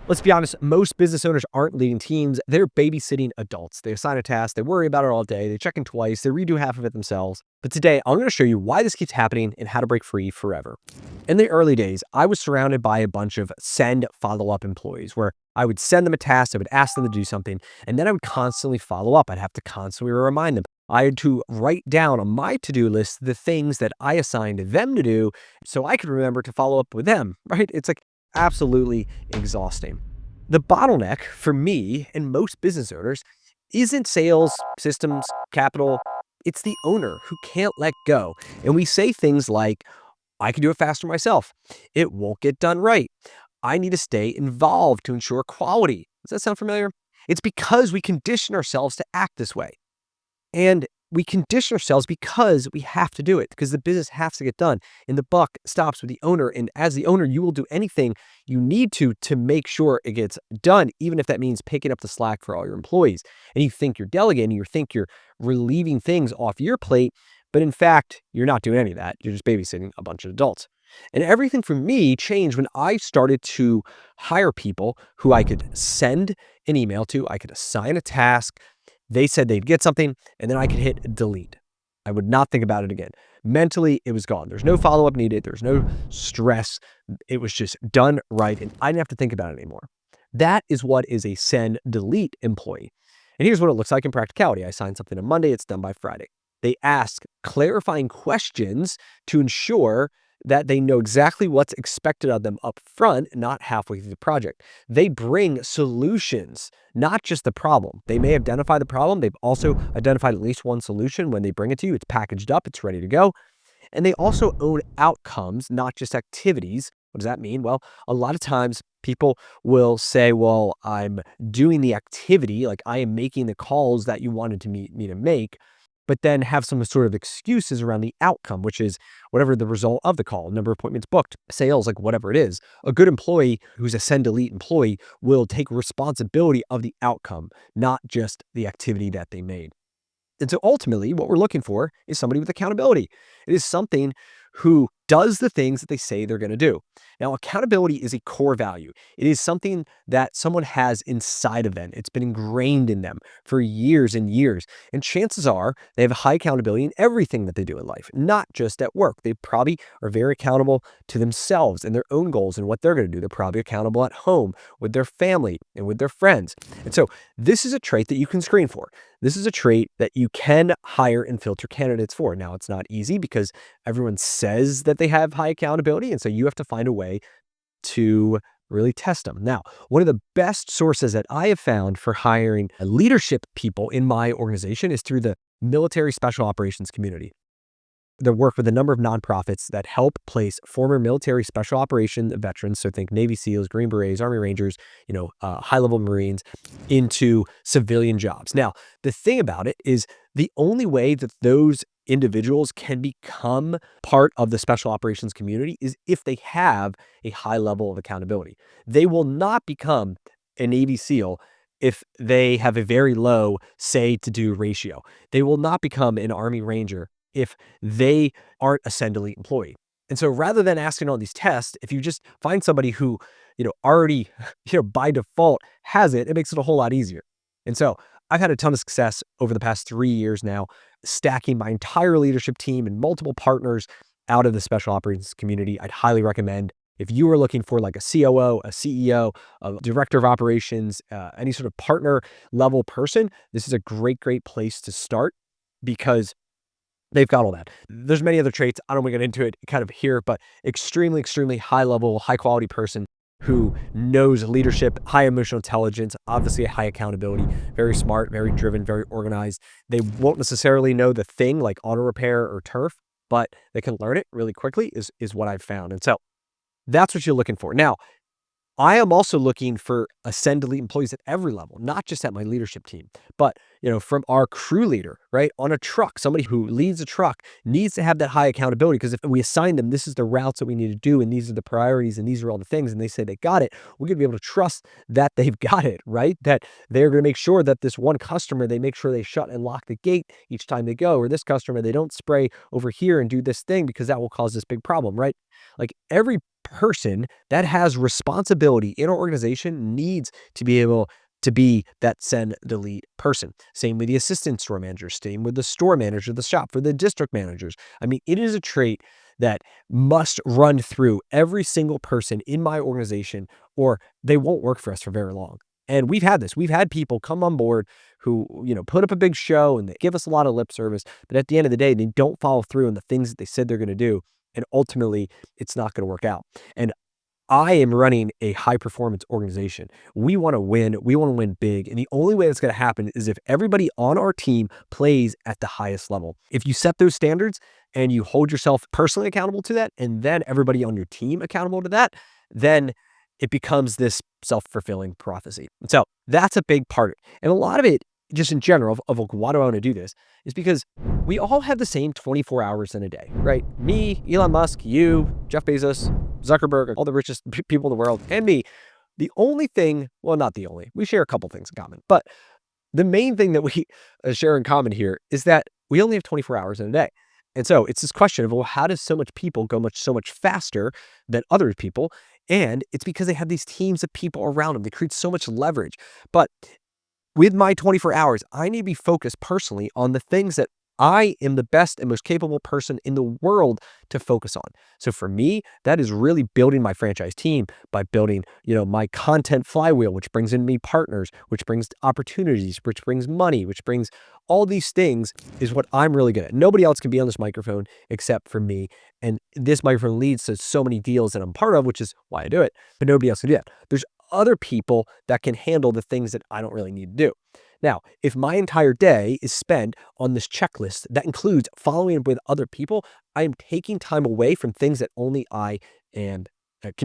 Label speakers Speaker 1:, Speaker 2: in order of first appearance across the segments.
Speaker 1: Let's be honest, most business owners aren't leading teams. They're babysitting adults. They assign a task, they worry about it all day, they check in twice, they redo half of it themselves. But today, I'm going to show you why this keeps happening and how to break free forever. In the early days, I was surrounded by a bunch of send follow-up employees where I would send them a task, I would ask them to do something, and then I would constantly follow up. I'd have to constantly remind them. I had to write down on my to-do list the things that I assigned them to do so I could remember to follow up with them, right? It's like absolutely exhausting. The bottleneck for me and most business owners isn't sales, systems, capital. It's the owner who can't let go. And we say things like, I can do it faster myself. It won't get done right. I need to stay involved to ensure quality. Does that sound familiar? It's because we condition ourselves to act this way. And we condition ourselves because we have to do it, because the business has to get done. And the buck stops with the owner. And as the owner, you will do anything you need to make sure it gets done, even if that means picking up the slack for all your employees. And you think you're delegating, you think you're relieving things off your plate, but in fact, you're not doing any of that. You're just babysitting a bunch of adults. And everything for me changed when I started to hire people who I could send an email to, I could assign a task. They said they'd get something, and then I could hit delete. I would not think about it again. Mentally, it was gone. There's no follow-up needed. There's no stress. It was just done right, and I didn't have to think about it anymore. That is what is a send delete employee. And here's what it looks like in practicality. I assign something on Monday. It's done by Friday. They ask clarifying questions to ensure that they know exactly what's expected of them up front, not halfway through the project. They bring solutions, not just the problem. They may identify the problem. They've also identified at least one solution. When they bring it to you, it's packaged up, it's ready to go. And they also own outcomes, not just activities. What does that mean? Well, a lot of times people will say, well, I'm doing the activity, like I am making the calls that you wanted me to make, but then have some sort of excuses around the outcome, which is whatever the result of the call, number of appointments booked, sales, like whatever it is. A good employee who's a send delete employee will take responsibility of the outcome, not just the activity that they made. And so ultimately, what we're looking for is somebody with accountability. It is something who does the things that they say they're going to do. Now, accountability is a core value. It is something that someone has inside of them. It's been ingrained in them for years and years. And chances are they have high accountability in everything that they do in life, not just at work. They probably are very accountable to themselves and their own goals and what they're going to do. They're probably accountable at home with their family and with their friends. And so this is a trait that you can screen for. This is a trait that you can hire and filter candidates for. Now, it's not easy because everyone says that they have high accountability. And so you have to find a way to really test them. Now, one of the best sources that I have found for hiring leadership people in my organization is through the military special operations community. They work with a number of nonprofits that help place former military special operations veterans, so think Navy SEALs, Green Berets, Army Rangers, high-level Marines, into civilian jobs. Now, the thing about it is the only way that those individuals can become part of the special operations community is if they have a high level of accountability. They will not become a Navy SEAL if they have a very low say-to-do ratio. They will not become an Army Ranger if they aren't a send delete employee. And so rather than asking all these tests, if you just find somebody who, already, by default has it, it makes it a whole lot easier. And so I've had a ton of success over the past 3 years now, stacking my entire leadership team and multiple partners out of the special operations community. I'd highly recommend, if you are looking for like a COO, a CEO, a director of operations, any sort of partner level person, this is a great, great place to start because they've got all that. There's many other traits. I don't want to get into it kind of here, but extremely, extremely high level, high quality person who knows leadership, high emotional intelligence, obviously a high accountability, very smart, very driven, very organized. They won't necessarily know the thing like auto repair or turf, but they can learn it really quickly is what I've found. And so that's what you're looking for. Now, I am also looking for send delete employees at every level, not just at my leadership team, but from our crew leader, right? On a truck, somebody who leads a truck needs to have that high accountability, because if we assign them, this is the routes that we need to do, and these are the priorities, and these are all the things, and they say they got it, we're going to be able to trust that they've got it, right? That they're going to make sure that this one customer, they make sure they shut and lock the gate each time they go, or this customer, they don't spray over here and do this thing because that will cause this big problem, right? Like every person that has responsibility in our organization needs to be able to be that send delete person. Same with the assistant store managers, same with the store manager of the shop, for the district managers. I mean, it is a trait that must run through every single person in my organization, or they won't work for us for very long. And we've had this. We've had people come on board who, put up a big show and they give us a lot of lip service, but at the end of the day, they don't follow through on the things that they said they're going to do. And ultimately, it's not going to work out. And I am running a high performance organization. We want to win. We want to win big. And the only way that's going to happen is if everybody on our team plays at the highest level. If you set those standards and you hold yourself personally accountable to that, and then everybody on your team accountable to that, then it becomes this self-fulfilling prophecy. And so that's a big part. And a lot of it, just in general, of like, why do I want to do this, is because we all have the same 24 hours in a day, right? Me, Elon Musk, you, Jeff Bezos, Zuckerberg, all the richest people in the world, and me. The only thing, well, not the only, we share a couple things in common, but the main thing that we share in common here is that we only have 24 hours in a day. And so it's this question of, well, how does so much people go so much faster than other people? And it's because they have these teams of people around them. They create so much leverage. But with my 24 hours, I need to be focused personally on the things that I am the best and most capable person in the world to focus on. So for me, that is really building my franchise team by building, my content flywheel, which brings in me partners, which brings opportunities, which brings money, which brings all these things, is what I'm really good at. Nobody else can be on this microphone except for me. And this microphone leads to so many deals that I'm part of, which is why I do it, but nobody else can do that. There's other people that can handle the things that I don't really need to do. Now, if my entire day is spent on this checklist that includes following up with other people, I am taking time away from things that only I can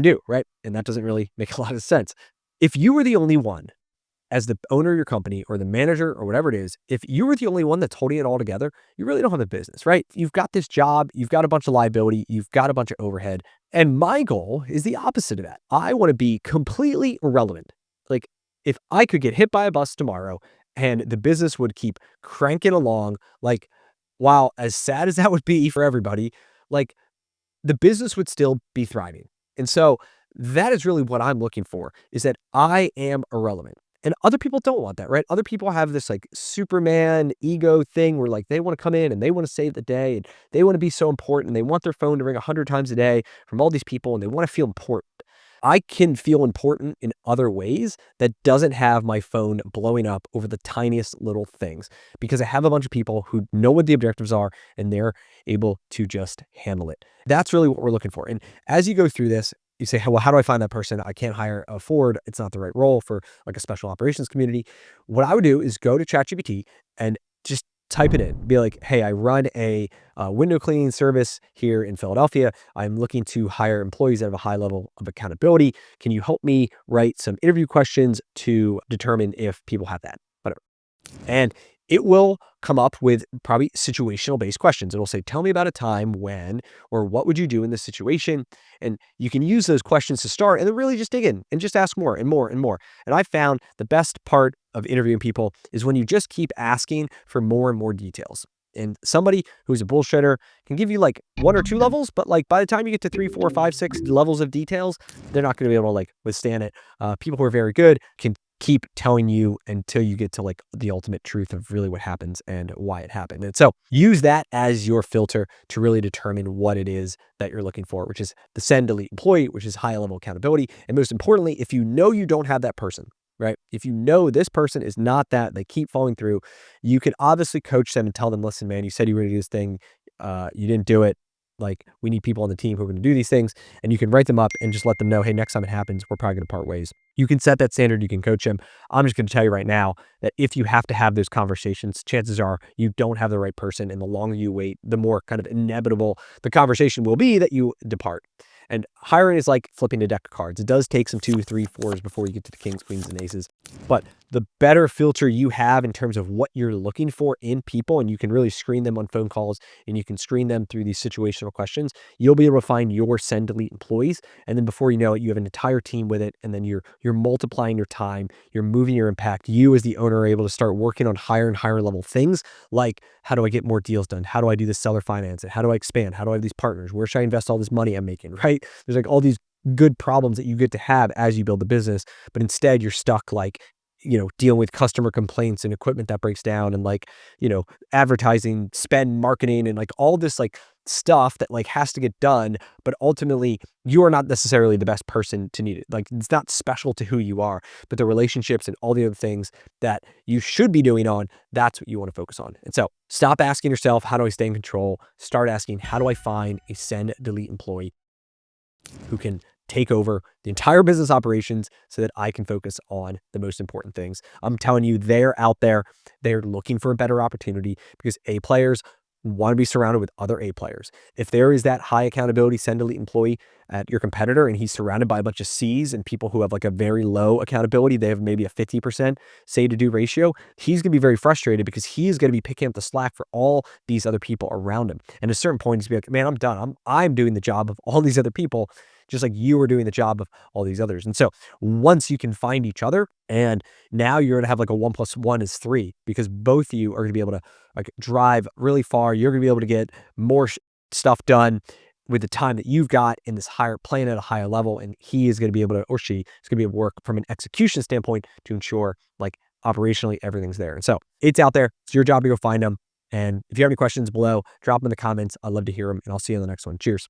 Speaker 1: do, right? And that doesn't really make a lot of sense. If you were the only one, as the owner of your company or the manager or whatever it is, if you were the only one that's holding it all together, you really don't have a business, right? You've got this job, you've got a bunch of liability, you've got a bunch of overhead. And my goal is the opposite of that. I want to be completely irrelevant. Like, if I could get hit by a bus tomorrow and the business would keep cranking along, like, while as sad as that would be for everybody, like, the business would still be thriving. And so that is really what I'm looking for, is that I am irrelevant. And other people don't want that, right? Other people have this like Superman ego thing where like they want to come in and they want to save the day and they want to be so important. And they want their phone to ring 100 times a day from all these people and they want to feel important. I can feel important in other ways that doesn't have my phone blowing up over the tiniest little things, because I have a bunch of people who know what the objectives are and they're able to just handle it. That's really what we're looking for. And as you go through this, you say, well, how do I find that person? I can't afford, it's not the right role for like a special operations community. What I would do is go to ChatGPT and just type it in. Be like, hey, I run a window cleaning service here in Philadelphia. I'm looking to hire employees that have a high level of accountability. Can you help me write some interview questions to determine if people have that? Whatever. And it will come up with probably situational based questions. It'll say, tell me about a time when, or what would you do in this situation? And you can use those questions to start and then really just dig in and just ask more and more and more. And I found the best part of interviewing people is when you just keep asking for more and more details. And somebody who's a bullshitter can give you like 1 or 2 levels, but like by the time you get to 3, 4, 5, 6 levels of details, they're not going to be able to like withstand it. People who are very good can keep telling you until you get to like the ultimate truth of really what happens and why it happened. And so use that as your filter to really determine what it is that you're looking for, which is the send delete employee, which is high level accountability. And most importantly, if you know you don't have that person, right? If you know this person is not that, they keep falling through, you can obviously coach them and tell them, listen, man, you said you were going to do this thing. You didn't do it. Like, we need people on the team who are going to do these things, and you can write them up and just let them know, hey, next time it happens, we're probably going to part ways. You can set that standard. You can coach them. I'm just going to tell you right now that if you have to have those conversations, chances are you don't have the right person. And the longer you wait, the more kind of inevitable the conversation will be that you depart. And hiring is like flipping a deck of cards. It does take some 2, 3, 4s before you get to the kings, queens, and aces. But the better filter you have in terms of what you're looking for in people, and you can really screen them on phone calls and you can screen them through these situational questions, you'll be able to find your send delete employees. And then before you know it, you have an entire team with it. And then you're multiplying your time, you're moving your impact. You as the owner are able to start working on higher and higher level things like, how do I get more deals done? How do I do this seller finance? How do I expand? How do I have these partners? Where should I invest all this money I'm making, right? There's like all these good problems that you get to have as you build the business, but instead you're stuck like, dealing with customer complaints and equipment that breaks down and like, advertising, spend, marketing, and like all this like stuff that like has to get done, but ultimately you are not necessarily the best person to need it. Like it's not special to who you are, but the relationships and all the other things that you should be doing on, that's what you want to focus on. And so stop asking yourself, how do I stay in control? Start asking, how do I find a send delete employee who can take over the entire business operations so that I can focus on the most important things. I'm telling you, they're out there. They're looking for a better opportunity because A players want to be surrounded with other A players. If there is that high accountability send delete employee at your competitor and he's surrounded by a bunch of C's and people who have like a very low accountability, they have maybe a 50% say to do ratio, he's going to be very frustrated because he's going to be picking up the slack for all these other people around him. And at a certain point, he's going to be like, man, I'm done. I'm doing the job of all these other people, just like you were doing the job of all these others. And so once you can find each other, and now you're going to have like a 1 + 1 is 3 because both of you are going to be able to like drive really far. You're going to be able to get more stuff done with the time that you've got in this higher playing at a higher level. And he is going to be able to, or she is going to be able to work from an execution standpoint to ensure like operationally everything's there. And so it's out there. It's your job to go find them. And if you have any questions below, drop them in the comments. I'd love to hear them, and I'll see you in the next one. Cheers.